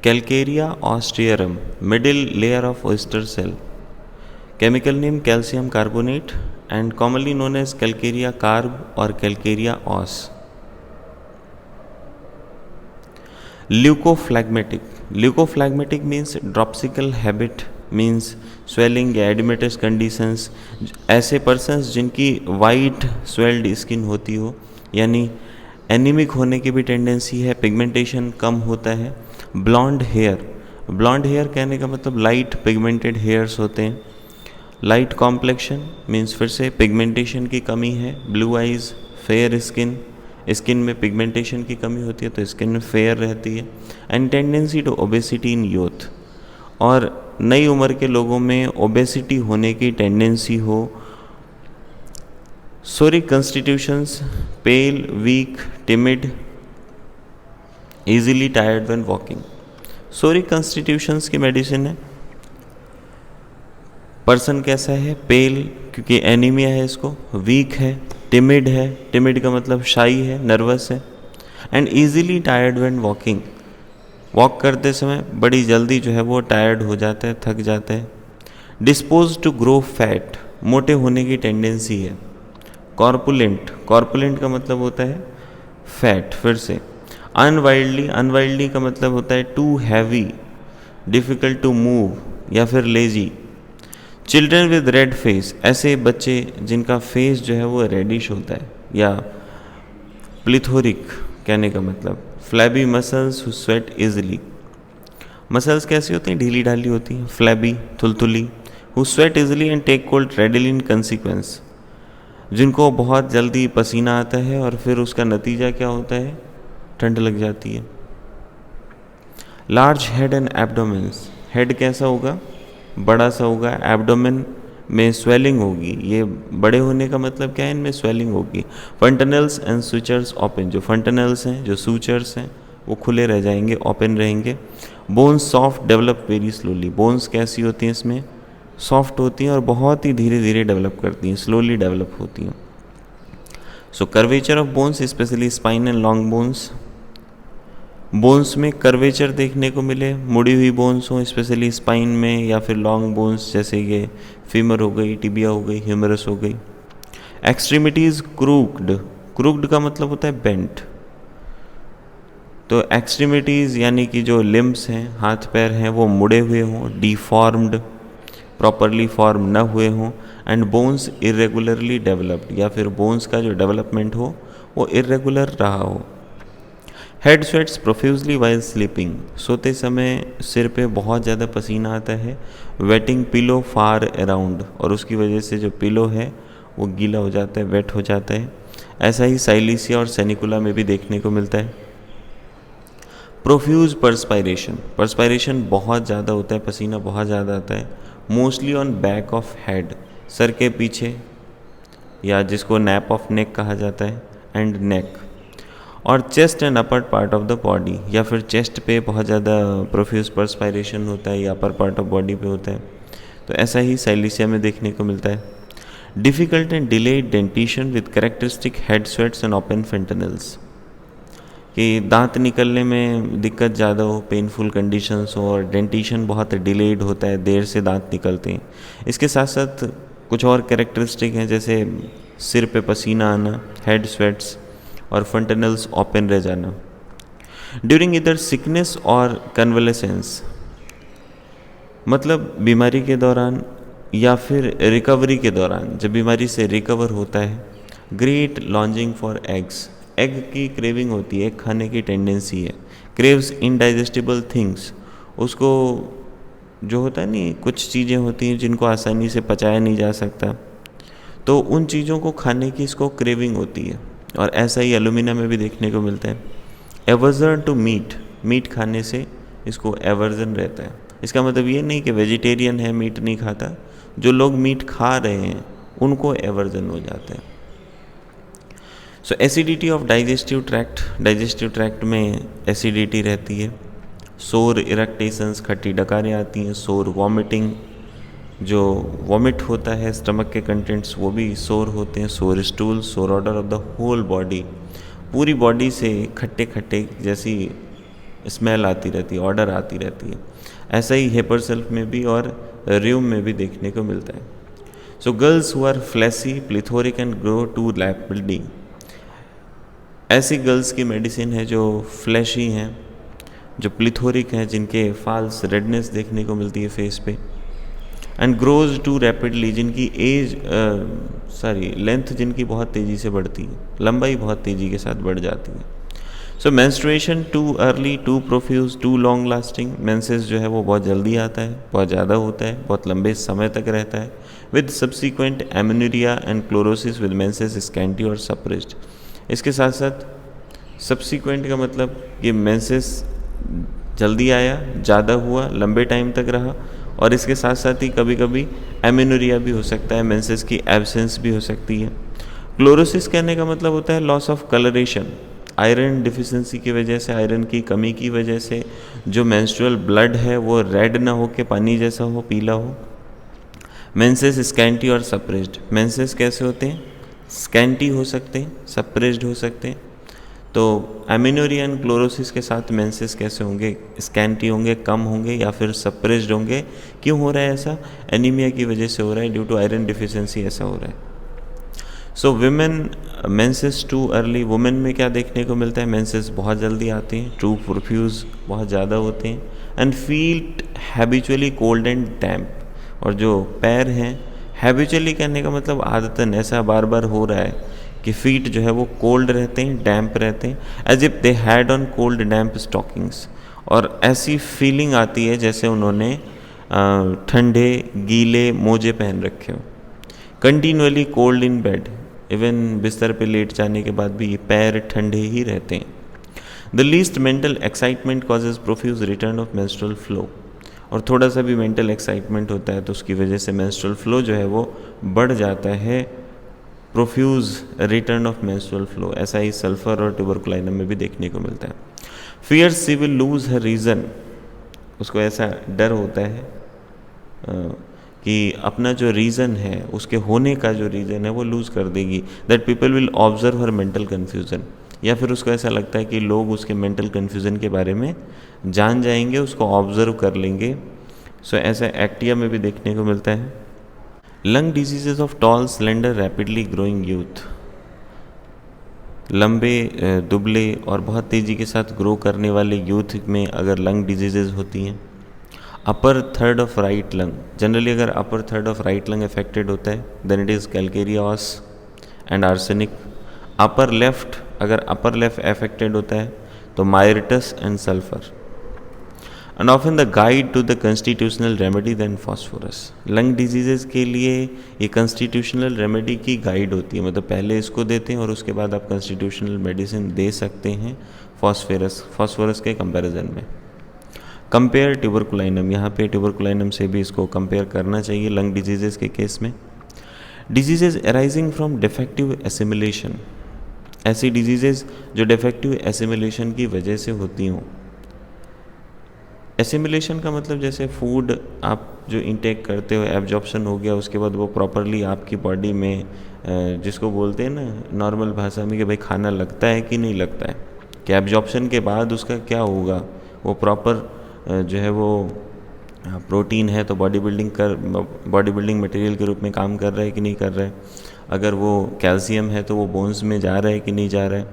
Calcarea austraeum, middle layer of oyster shell. Chemical name calcium carbonate and commonly known as Calcarea carb or Calcarea os. Leucophlegmatic. Leucophlegmatic means dropsical habit, means swelling या edematous conditions. ऐसे persons जिनकी white swelled skin होती हो, यानी anaemic होने की भी tendency है, पिगमेंटेशन कम होता है. Blonde hair. ब्लॉन्ड हेयर कहने का मतलब लाइट पिगमेंटेड हेयर्स होते हैं. लाइट कॉम्प्लेक्शन मीन्स फिर से पिगमेंटेशन की कमी है. Blue eyes, fair skin, skin में पिगमेंटेशन की कमी होती है तो स्किन में फेयर रहती है. And tendency to obesity in youth, और नई उम्र के लोगों में ओबेसिटी होने की टेंडेंसी हो. Psoric constitutions, pale, weak, timid, easily tired when walking. Psoric constitutions की मेडिसिन है. पर्सन कैसा है? पेल क्योंकि एनीमिया है इसको, वीक है, टिमिड है, टिमिड का मतलब शाई है, नर्वस है, and easily tired when walking. Walk करते समय बड़ी जल्दी जो है वो टायर्ड हो जाता है, थक जाता है. डिस्पोज टू ग्रो फैट, मोटे होने की टेंडेंसी है. कॉर्पुलेंट, कॉर्पुलेंट का मतलब होता है फैट. फिर से अनवाइल्डली, अनवाइल्डली का मतलब होता है too heavy, difficult to move या फिर lazy. Children with red face, ऐसे बच्चे जिनका फेस जो है वो रेडिश होता है. या प्लिथोरिक कहने का मतलब flabby muscles who sweat easily. Muscles कैसी होती हैं? ढीली ढाली होती हैं. फ्लैबी, थुलथुली. Who sweat easily and take cold readily in consequence, जिनको बहुत जल्दी पसीना आता है और फिर उसका नतीजा क्या होता है? ठंड लग जाती है. लार्ज हेड एंड एब्डोमेन्स, हेड कैसा होगा? बड़ा सा होगा. एब्डोमेन में स्वेलिंग होगी. ये बड़े होने का मतलब क्या है? इनमें स्वेलिंग होगी. फंटनल्स एंड सूचर्स ओपन, जो फंटनल्स हैं, जो सूचर्स हैं, वो खुले रह जाएंगे, ओपन रहेंगे. Bones soft develop very slowly, bones कैसी होती हैं इसमें? सॉफ्ट होती हैं और बहुत ही धीरे धीरे डेवलप करती हैं, स्लोली डेवलप होती हैं. So curvature of bones, especially spine and long bones. Bones में कर्वेचर देखने को मिले, मुड़ी हुई बोन्स हो, स्पेशली स्पाइन में, या फिर लॉन्ग बोन्स जैसे ये फीमर हो गई, टिबिया हो गई, ह्यूमरस हो गई. एक्सट्रीमिटीज़ क्रूक्ड, क्रूक्ड का मतलब होता है बेंट. तो एक्सट्रीमिटीज़ यानी कि जो लिम्ब्स हैं, हाथ पैर हैं, वो मुड़े हुए हों, डिफॉर्म्ड, प्रॉपरली फॉर्म न हुए हों. एंड बोन्स इरेगुलरली डेवलप्ड, या फिर बोन्स का जो डेवलपमेंट हो वो इरेगुलर रहा हो. Head sweats profusely while sleeping, सोते समय सिर पे बहुत ज़्यादा पसीना आता है. वेटिंग पिलो फार अराउंड, और उसकी वजह से जो पिलो है वो गीला हो जाता है, वेट हो जाता है. ऐसा ही साइलिसिया और सेनिकुला में भी देखने को मिलता है. प्रोफ्यूज पर्सपायरेशन, पर्सपायरेशन बहुत ज़्यादा होता है, पसीना बहुत ज़्यादा आता है. Mostly on back of head, sir के पीछे, या जिसको नैप ऑफ नेक कहा जाता है, एंड नेक. और chest and upper part of the body, या फिर चेस्ट पे बहुत ज़्यादा प्रोफ्यूज पर्सपायरेशन होता है या अपर पार्ट ऑफ बॉडी पे होता है. तो ऐसा ही साइलिसिया में देखने को मिलता है. Difficult and delayed dentition with characteristic head sweats and open fontanelles, कि दांत निकलने में दिक्कत ज़्यादा हो, पेनफुल कंडीशंस हो, और डेंटिशन बहुत डिलेड होता है, देर से दांत निकलते हैं. इसके साथ साथ कुछ और कैरेक्टरिस्टिक हैं, जैसे सिर पे पसीना आना, हेड स्वेट्स, और फंटनल्स ओपन रह जाना. ड्यूरिंग इधर सिकनेस और कन्वलेसेंस, मतलब बीमारी के दौरान या फिर रिकवरी के दौरान, जब बीमारी से रिकवर होता है. Great lodging for eggs, egg की क्रेविंग होती है, एग खाने की टेंडेंसी है. क्रेव्स इनडाइजेस्टिबल थिंग्स, उसको जो होता है नहीं, कुछ चीज़ें होती हैं जिनको आसानी से पचाया नहीं जा सकता, तो उन चीज़ों को खाने की इसको क्रेविंग होती है. और ऐसा ही एलुमिना में भी देखने को मिलता है. एवर्जन टू मीट, मीट खाने से इसको एवर्जन रहता है. इसका मतलब ये नहीं कि वेजिटेरियन है मीट नहीं खाता, जो लोग मीट खा रहे हैं उनको एवर्जन हो जाता है. So acidity of digestive tract, digestive tract में एसिडिटी रहती है. सोर इरेक्टेशंस, खट्टी डकारें आती हैं. सोर वॉमिटिंग, जो वॉमिट होता है स्टमक के कंटेंट्स वो भी सोर होते हैं. Sour stool, sour odour of the whole body, पूरी बॉडी से खट्टे खट्टे जैसी स्मेल आती रहती है, ऑर्डर आती रहती है। ऐसा ही हेपर सेल्फ में भी और र्यूम में भी देखने को मिलता है। So girls who are fleshy, plethoric and grow too rapidly, ऐसी गर्ल्स की मेडिसिन है जो फ्लैशी हैं, जो प्लिथोरिक हैं, जिनके फाल्स रेडनेस देखने को मिलती है फेस पे, एंड ग्रोज टू रैपिडली, जिनकी लेंथ जिनकी बहुत तेज़ी से बढ़ती है, लंबाई बहुत तेज़ी के साथ बढ़ जाती है। So menstruation too early, too profuse, too long lasting, menses जो है वो बहुत जल्दी आता है, बहुत ज़्यादा होता है, बहुत लंबे समय तक रहता है, with subsequent amenorrhoea and chlorosis with menses scanty और सप्रेस्ड। इसके साथ साथ सब्सिक्वेंट का मतलब कि मेंसेस जल्दी आया, ज़्यादा हुआ, लंबे टाइम तक रहा, और इसके साथ साथ ही कभी कभी एमेन्यूरिया भी हो सकता है, मेंसेस की एब्सेंस भी हो सकती है। क्लोरोसिस कहने का मतलब होता है loss of colouration, iron deficiency की वजह से, आयरन की कमी की वजह से जो मेंस्ट्रुअल ब्लड है वो रेड ना हो के पानी जैसा हो, पीला हो। मेंसेस स्कैंटी और सप्रेस्ड, मेंसेस कैसे होते हैं? स्कैंटी हो सकते हैं, सप्रेस्ड हो सकते हैं। तो एमेन्यूरिया एंड क्लोरोसिस के साथ मेंसेस कैसे होंगे? स्कैंटी होंगे, कम होंगे, या फिर सप्रेस्ड होंगे। क्यों हो रहा है ऐसा? एनीमिया की वजह से हो रहा है, ड्यू टू आयरन डिफिशिएंसी ऐसा हो रहा है। So women menses too early, women में क्या देखने को मिलता है? मेंसेस बहुत जल्दी आते हैं, टू प्रोफ्यूज बहुत ज़्यादा होते हैं, and feet habitually cold and damp, और जो पैर हैं, हैबिचुअली कहने का मतलब आदतन ऐसा बार बार हो रहा है कि फीट जो है वो कोल्ड रहते हैं, डैम्प रहते हैं, as if they had on cold damp stockings, और ऐसी फीलिंग आती है जैसे उन्होंने ठंडे गीले मोजे पहन रखे हो। Continually cold in bed, even बिस्तर पे लेट जाने के बाद भी ये पैर ठंडे ही रहते हैं। The least mental excitement causes profuse return of menstrual flow, और थोड़ा सा भी मेंटल एक्साइटमेंट होता है तो उसकी वजह से मेंस्ट्रुअल फ्लो जो है वो बढ़ जाता है, profuse return of menstrual flow. ऐसा ही सल्फर और ट्यूबरकुलाइनम में भी देखने को मिलता है। Fear she will lose her reason, उसको ऐसा डर होता है कि अपना जो रीज़न है, उसके होने का जो रीज़न है वो लूज़ कर देगी। That people will observe her mental confusion, या फिर उसको ऐसा लगता है कि लोग उसके मेंटल कन्फ्यूज़न के बारे में जान जाएंगे, उसको ऑब्जर्व कर लेंगे। सो ऐसा एक्टिया में भी देखने को मिलता है। Lung diseases of tall slender rapidly growing youth, लंबे दुबले और बहुत तेज़ी के साथ ग्रो करने वाले यूथ में अगर लंग डिजीजेज होती हैं। Upper third of right lung, generally अगर upper third of right lung affected होता है then it is calcareas and arsenic. Upper left, अगर अपर लेफ्ट अफेक्टेड होता है तो myrtus and sulphur. And often the guide to the constitutional remedy then phosphorus, lung diseases के लिए ये constitutional remedy की गाइड होती है, मतलब पहले इसको देते हैं और उसके बाद आप कंस्टिट्यूशनल मेडिसिन दे सकते हैं फॉस्फोरस के कंपैरिजन में। कंपेयर ट्यूबरकुलाइनम, यहाँ पे ट्यूबरकुलाइनम से भी इसको कंपेयर करना चाहिए लंग डिजीजेज के केस में। Diseases arising from defective assimilation, ऐसी डिजीजेज जो डिफेक्टिव एसिमिलेशन की वजह से होती हों। एसिमिलेशन का मतलब जैसे फूड आप जो इंटेक करते हो, एब्जॉर्प्शन हो गया, उसके बाद वो प्रॉपरली आपकी बॉडी में जिसको बोलते हैं ना नॉर्मल भाषा में कि भाई खाना लगता है कि नहीं लगता है, कि एब्जॉर्प्शन के बाद उसका क्या होगा, वो प्रॉपर जो है वो प्रोटीन है तो बॉडी बिल्डिंग मटेरियल के रूप में काम कर रहा है कि नहीं कर रहा है, अगर वो कैल्शियम है तो वो बोन्स में जा रहा है कि नहीं जा रहा है।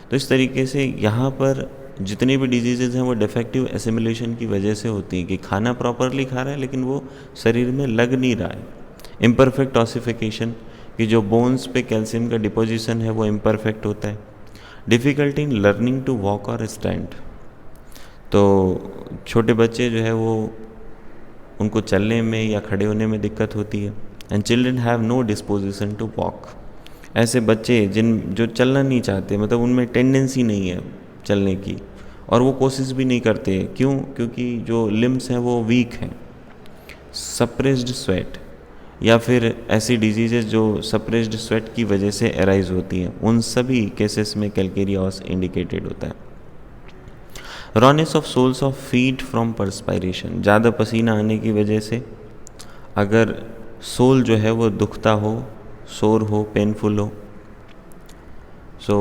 तो इस तरीके से यहाँ पर जितनी भी डिजीजेज हैं वो डिफेक्टिव एसिमिलेशन की वजह से होती हैं कि खाना प्रॉपरली खा रहा है लेकिन वो शरीर में लग नहीं रहा है। इम्परफेक्ट ऑसिफिकेशन, कि जो बोन्स पे कैल्शियम का डिपोजिशन है वो इम्परफेक्ट होता है। Difficulty in learning to walk और स्टैंड, तो छोटे बच्चे जो है वो उनको चलने में या खड़े होने में दिक्कत होती है। And children have no disposition to walk, ऐसे बच्चे जो चलना नहीं चाहते, मतलब उनमें टेंडेंसी नहीं है चलने की और वो कोशिश भी नहीं करते। क्यों? क्योंकि जो लिम्स हैं वो वीक हैं। सप्रेस्ड स्वेट, या फिर ऐसी डिजीजेज जो सप्रेस्ड स्वेट की वजह से अराइज होती हैं, उन सभी केसेस में कैलकेरियास इंडिकेटेड होता है। Rawness of soles of feet from perspiration, ज़्यादा पसीना आने की वजह से अगर सोल जो है वो दुखता हो, सोर हो, पेनफुल हो। सो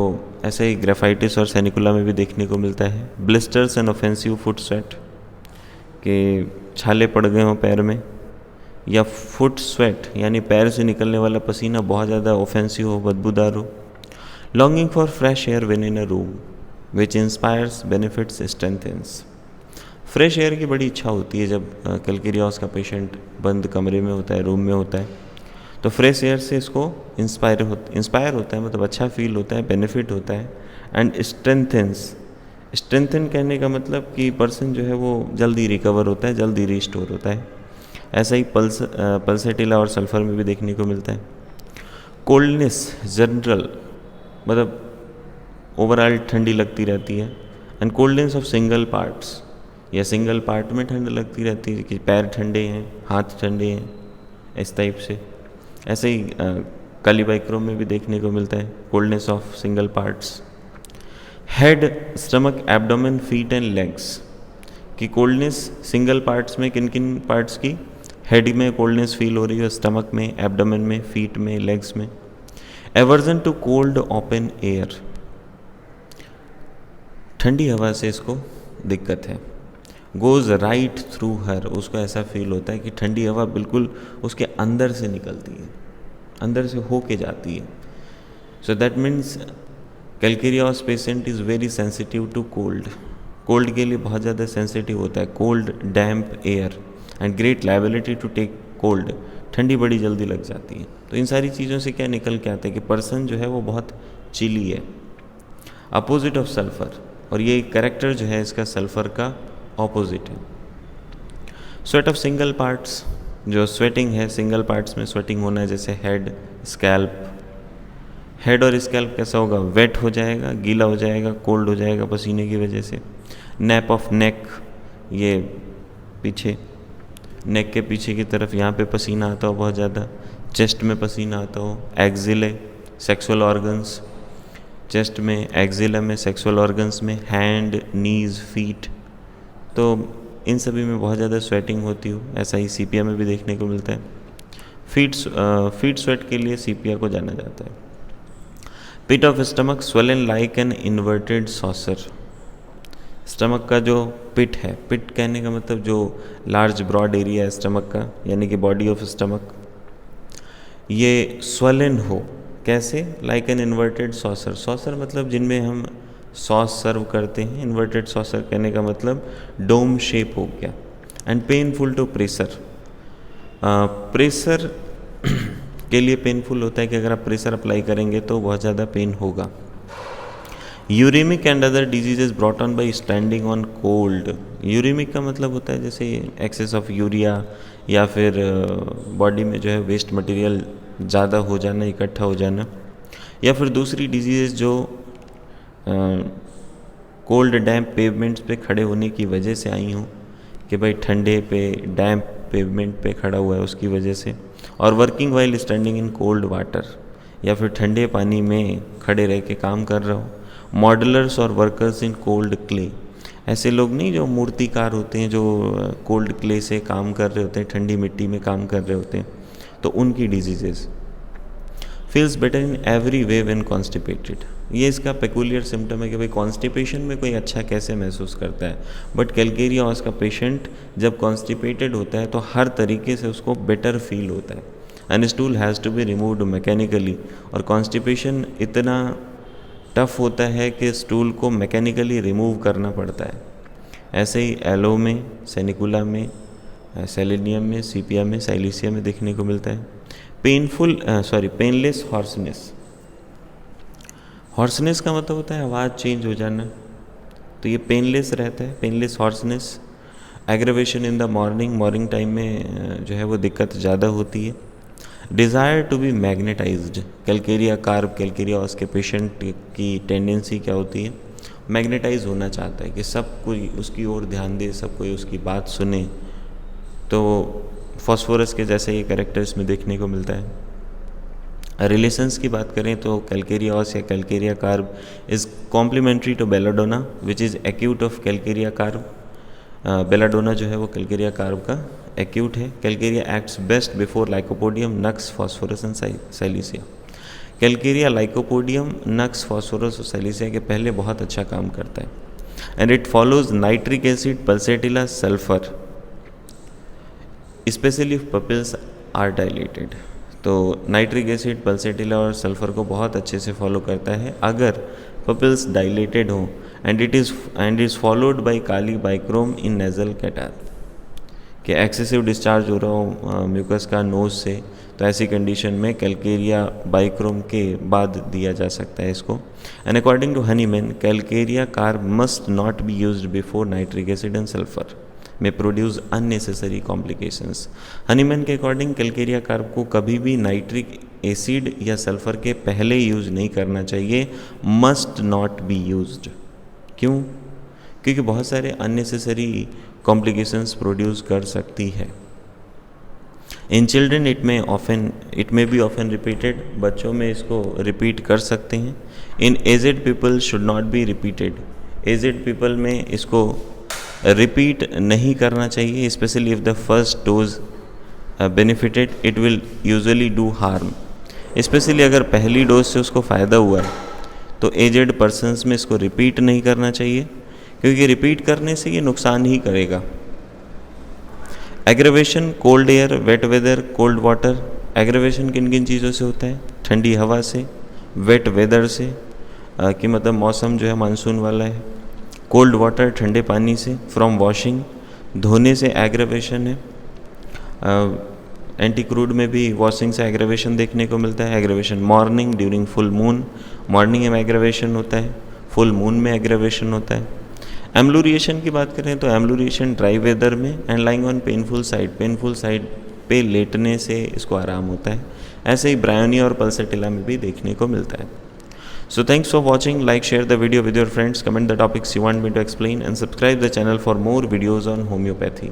ऐसे ही ग्रेफाइटिस और सेनिकुला में भी देखने को मिलता है। Blisters and offensive foot sweat, के छाले पड़ गए हों पैर में, या फुट स्वेट यानी पैर से निकलने वाला पसीना बहुत ज़्यादा ऑफेंसिव हो, बदबूदार हो। Longing for fresh air when in a room which inspires benefits strengthens. Fresh air की बड़ी इच्छा होती है जब कैलकेरियोस का पेशेंट बंद कमरे में होता है, रूम में होता है, तो फ्रेश एयर से इसको इंस्पायर होता है, मतलब अच्छा फील होता है, बेनिफिट होता है। एंड स्ट्रेंथन कहने का मतलब कि पर्सन जो है वो जल्दी रिकवर होता है, जल्दी रिस्टोर होता है। ऐसा ही पल्सेटिला और सल्फर में भी देखने को मिलता है। कोल्डनेस जनरल, मतलब ओवरऑल ठंडी लगती रहती है। And coldness of single parts, या सिंगल पार्ट में ठंड लगती रहती है कि पैर ठंडे हैं, हाथ ठंडे हैं, इस टाइप से। ऐसे ही कालीबाइक्रोम में भी देखने को मिलता है coldness of single parts. Head, stomach, abdomen, feet and legs की कोल्डनेस सिंगल पार्ट्स में किन किन पार्ट्स की? हेड में कोल्डनेस फील हो रही है, स्टमक में, एब्डोमेन में, फीट में, लेग्स में। Aversion to cold open air, ठंडी हवा से इसको दिक्कत है। गोज़ राइट थ्रू हर, उसको ऐसा फील होता है कि ठंडी हवा बिल्कुल उसके अंदर से निकलती है, अंदर से हो के जाती है। So that means calcareous patient is very sensitive to cold, cold के लिए बहुत ज़्यादा सेंसिटिव होता है। Cold, damp air and great liability to take cold, ठंडी बड़ी जल्दी लग जाती है। तो इन सारी चीज़ों से क्या निकल के आता है कि पर्सन जो है वो बहुत चिली है, अपोजिट ऑफ सल्फ़र। और ये कैरेक्टर जो है इसका सल्फ़र का ऑपोजिट है। स्वेट ऑफ सिंगल पार्ट्स, जो स्वेटिंग है सिंगल पार्ट्स में स्वेटिंग होना है, जैसे हेड, स्कैल्प। हेड और स्कैल्प कैसा होगा? वेट हो जाएगा, गीला हो जाएगा, कोल्ड हो जाएगा पसीने की वजह से। नैप ऑफ नेक, ये पीछे नेक के पीछे की तरफ, यहाँ पे पसीना आता हो बहुत ज़्यादा, चेस्ट में पसीना आता हो। एक्जिले, सेक्सुअल ऑर्गन्स, चेस्ट में, एक्जिला में, सेक्सुअल ऑर्गन्स में, हैंड, नीज, फीट, तो इन सभी में बहुत ज़्यादा स्वेटिंग होती हो। ऐसा ही सीपिया में भी देखने को मिलता है। फीट स्वेट के लिए सीपिया को जाना जाता है। Pit of stomach, swollen like an inverted saucer, stomach का जो पिट है, पिट कहने का मतलब जो लार्ज ब्रॉड एरिया है स्टमक का, यानी कि बॉडी ऑफ स्टमक, ये स्वेलन हो। कैसे? Like an inverted saucer, saucer मतलब जिनमें हम सॉस सर्व करते हैं, इन्वर्टेड सॉसर कहने का मतलब डोम शेप हो गया। And painful to pressure, pressure के लिए पेनफुल होता है कि अगर आप प्रेशर अप्लाई करेंगे तो बहुत ज़्यादा पेन होगा। Uremic and other diseases brought on by standing on cold, uremic का मतलब होता है जैसे एक्सेस ऑफ यूरिया, या फिर बॉडी में जो है वेस्ट मटेरियल ज़्यादा हो जाना, इकट्ठा हो जाना। या फिर दूसरी डिजीज़ जो कोल्ड डैम्प पेवमेंट्स पे खड़े होने की वजह से आई हूँ, कि भाई ठंडे पे डैम्प पेवमेंट पे खड़ा हुआ है उसकी वजह से। और working while standing in cold water, या फिर ठंडे पानी में खड़े रह के काम कर रहा हो। मॉडलर्स और वर्कर्स इन कोल्ड क्ले, ऐसे लोग नहीं जो मूर्तिकार होते हैं, जो कोल्ड क्ले से काम कर रहे होते हैं, ठंडी मिट्टी में काम कर रहे होते हैं, तो उनकी diseases. Feels better in every way when constipated, ये इसका पेकुलियर सिम्टम है कि भाई कॉन्स्टिपेशन में कोई अच्छा कैसे महसूस करता है। बट कैलकेरियोस का पेशेंट जब कॉन्स्टिपेटेड होता है तो हर तरीके से उसको बेटर फील होता है। And stool has to be removed mechanically, और कॉन्स्टिपेशन इतना टफ होता है कि स्टूल को मैकेनिकली रिमूव करना पड़ता है। ऐसे ही एलो में, सेनिकुला में, सेलेनियम में, सीपिया में, साइलिसिया में देखने को मिलता है। पेनलेस हॉर्सनेस, हॉर्सनेस का मतलब होता है आवाज़ चेंज हो जाना, तो ये पेनलेस रहता है, painless hoarseness. Aggravation in the morning time में जो है वो दिक्कत ज़्यादा होती है। Desire to be magnetised, calcarea carb, calcareous के पेशेंट की टेंडेंसी क्या होती है? मैग्नेटाइज होना चाहता है कि सब कोई उसकी ओर ध्यान दे, सब कोई उसकी बात सुने। तो फॉस्फोरस के जैसे ये कैरेक्टर इसमें देखने को मिलता है। रिलेशंस की बात करें तो कैलकेरियोस या calcarea carb is complementary to belladonna which is acute of calcarea carb. Belladonna जो है वो कैलकेरिया कार्ब का एक्यूट है। Calcarea acts best before lycopodium, nux, phosphorus and silicea. Calcarea lycopodium nux phosphorus और सैलिसिया के पहले बहुत अच्छा काम करता है। And it follows nitric acid, pulsatilla, sulphur, especially if pupils are dilated. तो नाइट्रिक एसिड, पल्सेटिला और सल्फर को बहुत अच्छे से फॉलो करता है अगर पपिल्स डायलेटेड हो। And is followed by kali bichrome in nasal catarrh, कि एक्सेसिव डिस्चार्ज हो रहा हो म्यूकस का नोज से, तो ऐसी कंडीशन में कैलकेरिया बाइक्रोम के बाद दिया जा सकता है इसको। And according to Hahnemann, calcarea carb must not be used before nitric acid and sulphur may produce unnecessary complications. Hahnemann के अकॉर्डिंग कैलकेरिया कार्ब को कभी भी नाइट्रिक एसिड या सल्फर के पहले यूज़ नहीं करना चाहिए, मस्ट नॉट बी यूज्ड। क्यों? क्योंकि बहुत सारे अननेसेसरी कॉम्प्लिकेशंस प्रोड्यूस कर सकती है। In children it may be often repeated, बच्चों में इसको रिपीट कर सकते हैं। In aged people should not be repeated, aged people में इसको रिपीट नहीं करना चाहिए, especially if the first dose benefited it will usually do harm. Especially अगर पहली डोज से उसको फ़ायदा हुआ है तो एजेड पर्सनस में इसको रिपीट नहीं करना चाहिए, क्योंकि रिपीट करने से ये नुकसान ही करेगा। Aggravation, cold air, wet weather, cold water. Aggravation किन किन चीज़ों से होता है? ठंडी हवा से, वेट वेदर से कि मतलब मौसम जो है मानसून वाला है, कोल्ड वाटर ठंडे पानी से, फ्रॉम वॉशिंग धोने से एग्रेवेशन है। एंटी क्रूड में भी वॉशिंग से एग्रेवेशन देखने को मिलता है। Aggravation morning during full moon, morning में एग्रेवेशन होता है, फुल मून में एग्रेवेशन होता है। एम्लूरिएशन की बात करें तो एम्लूरिएशन ड्राई वेदर में and lying on painful side पे लेटने से इसको आराम होता है। ऐसे ही ब्रायोनिया और पल्सेटिला में भी देखने को मिलता है। So thanks for watching. Like, share the video with your friends, comment the topics you want me to explain, and subscribe the channel for more videos on homeopathy.